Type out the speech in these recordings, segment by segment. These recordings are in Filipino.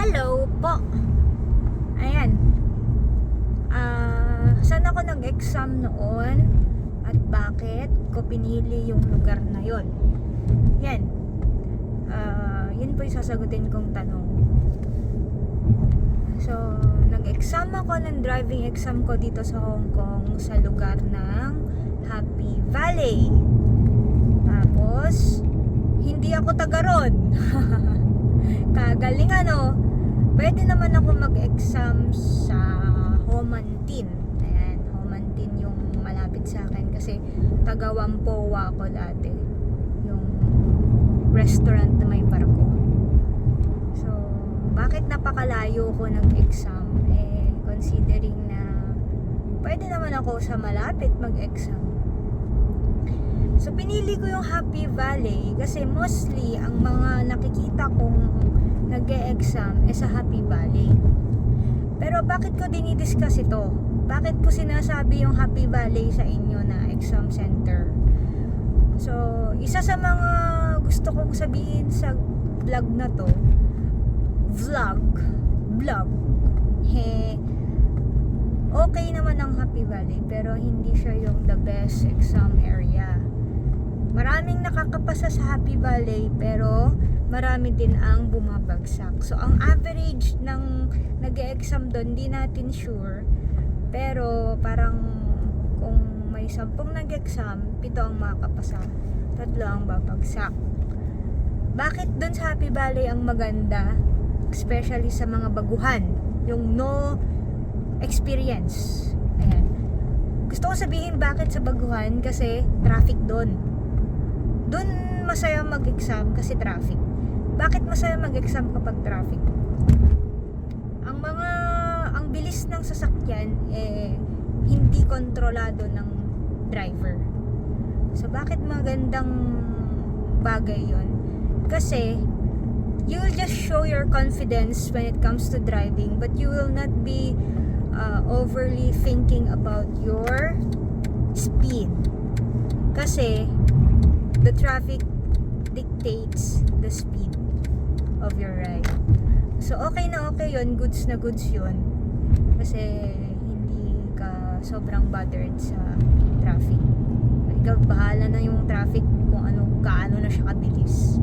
Hello po. Ayan. Saan ako nag-exam noon at bakit ko pinili yung lugar na yon? Yan. Yun po yung sasagutin kong tanong. So, nag-exam ako ng driving exam ko dito sa Hong Kong sa lugar ng Happy Valley. Tapos, hindi ako taga ron. Kagaling ano. Pwede naman ako mag-exam sa Homantin. Ayan, Homantin yung malapit sa akin kasi taga Whampoa ako dati. Yung restaurant na may barko. So, bakit napakalayo ko nag-exam? Considering na pwede naman ako sa malapit mag-exam. So, pinili ko yung Happy Valley kasi mostly ang mga nakikita kong nag-e-exam sa Happy Valley. Pero bakit ko dinidiscuss ito? Bakit ko sinasabi yung Happy Valley sa inyo na exam center? So, isa sa mga gusto kong sabihin sa vlog na to, vlog, okay naman ang Happy Valley pero hindi siya yung the best exam area. Maraming nakakapasa sa Happy Valley pero marami din ang bumabagsak. So, ang average ng nag-e-exam doon, di natin sure. Pero, parang kung may 10 nag-exam, 7 ang makakapasa. 3 ang babagsak. Bakit doon sa Happy Valley ang maganda? Especially sa mga baguhan. Yung no experience. Ayan. Gusto ko sabihin bakit sa baguhan kasi traffic doon. Doon masaya mag-exam kasi traffic. Bakit masaya mag-exam kapag traffic? Ang bilis ng sasakyan hindi kontrolado ng driver. So bakit magandang bagay 'yon? Kasi you will just show your confidence when it comes to driving, but you will not be overly thinking about your speed. Kasi the traffic dictates the speed of your ride. So, okay na okay yun. Goods na goods yun. Kasi, hindi ka sobrang bothered sa traffic. Ikaw, bahala na yung traffic kung kaano na siya kabilis.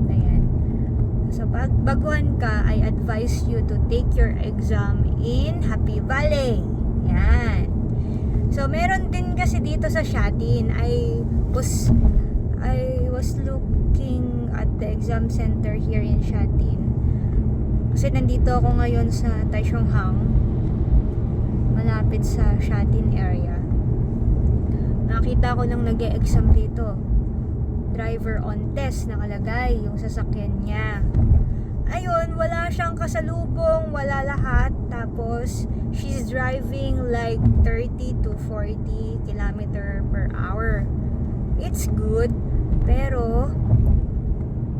Ayan. So, pag baguhan ka, I advise you to take your exam in Happy Valley. Yan. So, meron din kasi dito sa Shatin. I was looking at the exam center here in Shatin. Kasi nandito ako ngayon sa Taichung-hang, malapit sa Shatin area. Nakita ko nang nag-e-exam dito. Driver on test nakalagay yung sasakyan niya. Ayun, wala siyang kasalubong, wala lahat. Tapos, she's driving like 30 to 40 km per hour. It's good, pero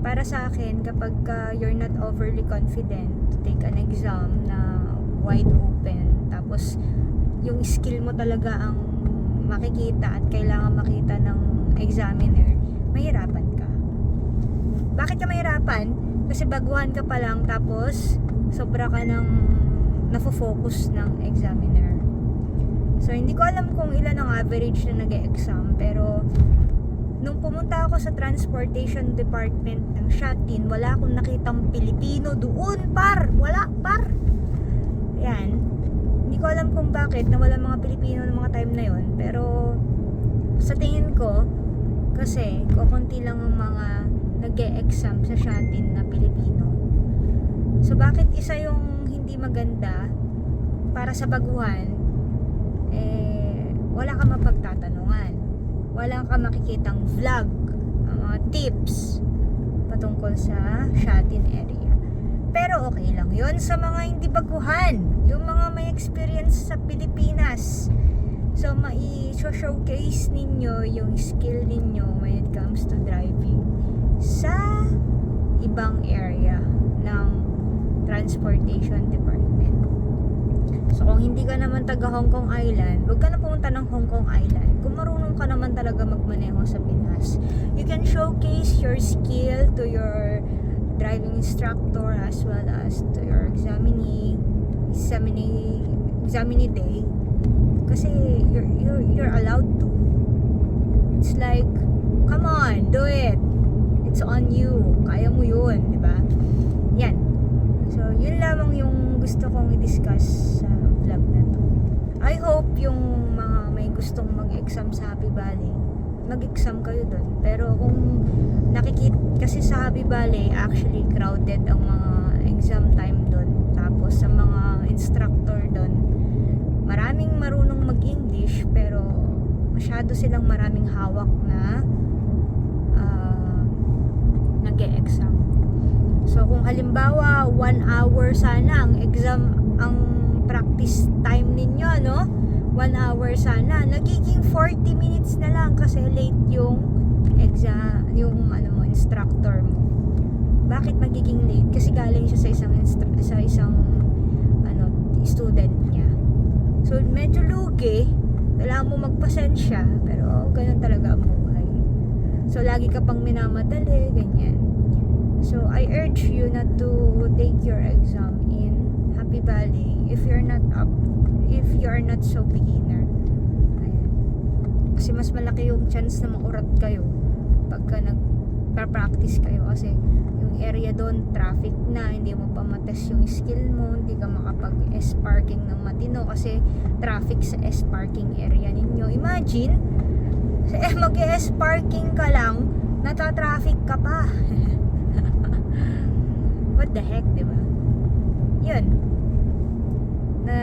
para sa akin, kapag you're not overly confident to take an exam na wide open, tapos yung skill mo talaga ang makikita at kailangan makita ng examiner, mahirapan ka. Bakit ka mahirapan? Kasi baguhan ka pa lang, tapos sobra ka ng nafo-focus ng examiner. So, hindi ko alam kung ilan ang average na nag-e-exam, pero nung pumunta ako sa transportation department ng Shatin, wala akong nakitang Pilipino doon, wala, yan. Hindi ko alam kung bakit na wala mga Pilipino ng mga time na yon, pero sa tingin ko, kasi kukunti lang ang mga nag-e-exam sa Shatin na Pilipino. So, bakit isa yung hindi maganda para sa baguhan? Wala ka mapagtatanungan. Wala ka makikitang vlog, mga tips patungkol sa Shatin area. Pero okay lang yun sa mga hindi baguhan, yung mga may experience sa Pilipinas. So, mai-showcase ninyo yung skill ninyo when it comes to driving sa ibang area ng transportation department. So, kung hindi ka naman taga Hong Kong Island, huwag ka na pumunta ng Hong Kong Island. Kung marunong ka naman talaga magmaneho sa Pinas, you can showcase your skill to your driving instructor as well as to your examinee day, kasi you're allowed to. It's like, come on, do it. It's on you. Kaya mo yun, di ba? Yan. So, yun lamang yung gusto kong i-discuss sa vlog na to. I hope yung mga may gustong mag-exam sa Happy Valley, mag-exam kayo doon. Pero kung nakikita, kasi sa Happy Valley, actually crowded ang mga exam time doon. Tapos sa mga instructor doon, maraming marunong mag-English, pero masyado silang maraming hawak na nag-e-exam. So kung halimbawa 1 hour sana ang exam, ang practice time ninyo, no? 1 hour sana, nagiging 40 minutes na lang kasi late yung exam, yung instructor mo. Bakit magiging late? Kasi galing siya sa isang student niya. So medyo lugi, kailangan mo magpasensya, pero ganun talaga ang buhay. So lagi ka pang minamadali, ganyan. So I urge you not to take your exam in Happy Valley if you're not so beginner. Ayan. Kasi mas malaki yung chance na maurat kayo pagka nagpa-practice kayo, kasi yung area doon traffic na, hindi mo pa matest yung skill mo, hindi ka makapag-S parking ng matino kasi traffic sa S parking area ninyo. Imagine mag-S parking ka lang, nata-traffic ka pa. What the heck, di ba? Yun. Na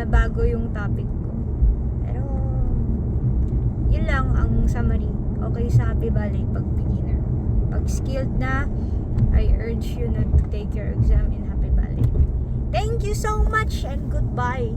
bago yung topic ko. Pero yun lang ang summary. Okay sa Happy Valley pag beginner. Pag skilled na, I urge you not to take your exam in Happy Valley. Thank you so much and goodbye.